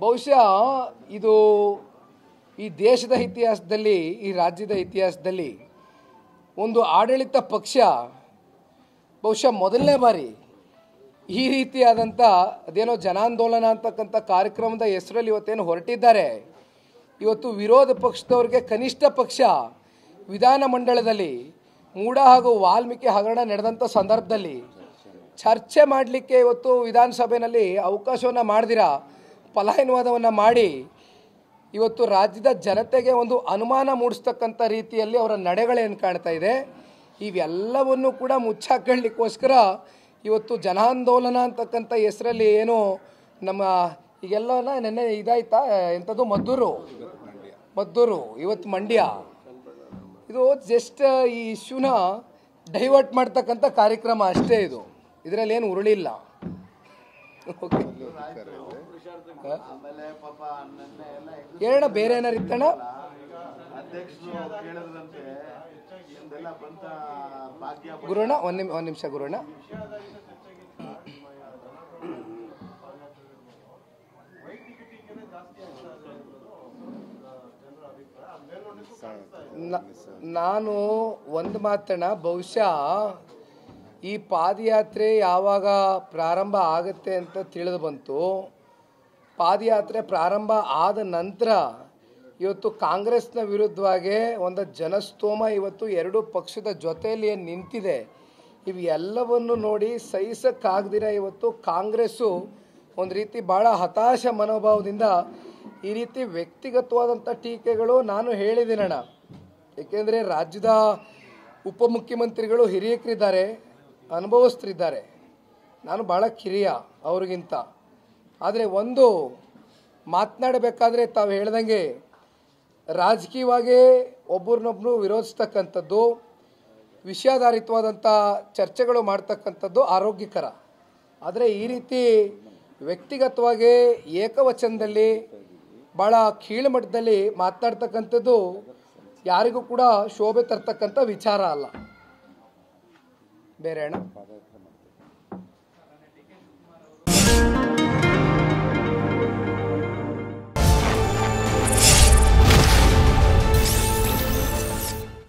ಬಹುಶಃ ಇದು ಈ ದೇಶದ ಇತಿಹಾಸದಲ್ಲಿ, ಈ ರಾಜ್ಯದ ಇತಿಹಾಸದಲ್ಲಿ ಒಂದು ಆಡಳಿತ ಪಕ್ಷ ಬಹುಶಃ ಮೊದಲನೇ ಬಾರಿ ಈ ರೀತಿಯಾದಂಥ ಅದೇನೋ ಜನಾಂದೋಲನ ಅಂತಕ್ಕಂಥ ಕಾರ್ಯಕ್ರಮದ ಹೆಸರಲ್ಲಿ ಇವತ್ತೇನು ಹೊರಟಿದ್ದಾರೆ. ಇವತ್ತು ವಿರೋಧ ಪಕ್ಷದವ್ರಿಗೆ ಕನಿಷ್ಠ ಪಕ್ಷ ವಿಧಾನಮಂಡಲದಲ್ಲಿ ಮೂಡ ಹಾಗೂ ವಾಲ್ಮೀಕಿ ಹಗರಣ ನಡೆದಂಥ ಸಂದರ್ಭದಲ್ಲಿ ಚರ್ಚೆ ಮಾಡಲಿಕ್ಕೆ ಇವತ್ತು ವಿಧಾನಸಭೆಯಲ್ಲಿ ಅವಕಾಶವನ್ನು ಮಾಡ್ದಿರಾ ಪಲಾಯನವಾದವನ್ನು ಮಾಡಿ ಇವತ್ತು ರಾಜ್ಯದ ಜನತೆಗೆ ಒಂದು ಅನುಮಾನ ಮೂಡಿಸ್ತಕ್ಕಂಥ ರೀತಿಯಲ್ಲಿ ಅವರ ನಡೆಗಳೇನು ಕಾಣ್ತಾ ಇದೆ, ಇವೆಲ್ಲವನ್ನು ಕೂಡ ಮುಚ್ಚಾಕೊಳ್ಳಿಕ್ಕೋಸ್ಕರ ಇವತ್ತು ಜನಾಂದೋಲನ ಅಂತಕ್ಕಂಥ ಹೆಸರಲ್ಲಿ ಏನು ನಮ್ಮ ಈಗೆಲ್ಲ ನೆನ್ನೆ ಇದಾಯ್ತಾ ಎಂಥದ್ದು ಮದ್ದೂರು ಇವತ್ತು ಮಂಡ್ಯ, ಇದು ಜಸ್ಟ್ ಈ ಇಶ್ಯೂನ ಡೈವರ್ಟ್ ಮಾಡ್ತಕ್ಕಂಥ ಕಾರ್ಯಕ್ರಮ ಅಷ್ಟೇ. ಇದು ಇದರಲ್ಲಿ ಏನು ಉರುಳಿಲ್ಲ. ಏನ ಬೇರೆ ಏನಾರು ಇತ್ತಣ್ಣ? ಗುರುಣ್ಣ ಒಂದ್ ನಿಮಿಷ ಗುರುಣ್ಣ. ನಾನು ಒಂದು ಮಾತಣ್ಣ, ಬಹುಶಃ ಈ ಪಾದಯಾತ್ರೆ ಯಾವಾಗ ಪ್ರಾರಂಭ ಆಗುತ್ತೆ ಅಂತ ತಿಳಿದು ಬಂತು. ಪಾದಯಾತ್ರೆ ಪ್ರಾರಂಭ ಆದ ನಂತರ ಇವತ್ತು ಕಾಂಗ್ರೆಸ್ನ ವಿರುದ್ಧವಾಗಿ ಒಂದು ಜನಸ್ತೋಮ ಇವತ್ತು ಎರಡು ಪಕ್ಷದ ಜೊತೆಯಲ್ಲಿ ಏನು ನಿಂತಿದೆ, ಇವೆಲ್ಲವನ್ನು ನೋಡಿ ಸಹಿಸಕ್ಕಾಗದಿರ ಇವತ್ತು ಕಾಂಗ್ರೆಸ್ಸು ಒಂದು ರೀತಿ ಭಾಳ ಹತಾಶ ಮನೋಭಾವದಿಂದ ಈ ರೀತಿ ವ್ಯಕ್ತಿಗತವಾದಂಥ ಟೀಕೆಗಳು ನಾನು ಹೇಳಿದ್ದೀನಣ್ಣ. ಏಕೆಂದರೆ ರಾಜ್ಯದ ಉಪಮುಖ್ಯಮಂತ್ರಿಗಳು ಹಿರಿಯಕರಿದ್ದಾರೆ, ಅನುಭವಸ್ಥರಿದ್ದಾರೆ, ನಾನು ಭಾಳ ಕಿರಿಯ ಅವ್ರಿಗಿಂತ. ಆದರೆ ಒಂದು ಮಾತನಾಡಬೇಕಾದ್ರೆ ತಾವು ಹೇಳ್ದಂಗೆ ರಾಜಕೀಯವಾಗಿ ಒಬ್ಬರನ್ನೊಬ್ಬರು ವಿರೋಧಿಸ್ತಕ್ಕಂಥದ್ದು, ವಿಷಯಾಧಾರಿತವಾದಂಥ ಚರ್ಚೆಗಳು ಮಾಡ್ತಕ್ಕಂಥದ್ದು ಆರೋಗ್ಯಕರ. ಆದರೆ ಈ ರೀತಿ ವ್ಯಕ್ತಿಗತವಾಗಿ ಏಕವಚನದಲ್ಲಿ ಭಾಳ ಕೀಳುಮಟ್ಟದಲ್ಲಿ ಮಾತನಾಡ್ತಕ್ಕಂಥದ್ದು ಯಾರಿಗೂ ಕೂಡ ಶೋಭೆ ತರ್ತಕ್ಕಂಥ ವಿಚಾರ ಅಲ್ಲ. ಬೇರೆ ಅಣ್ಣ.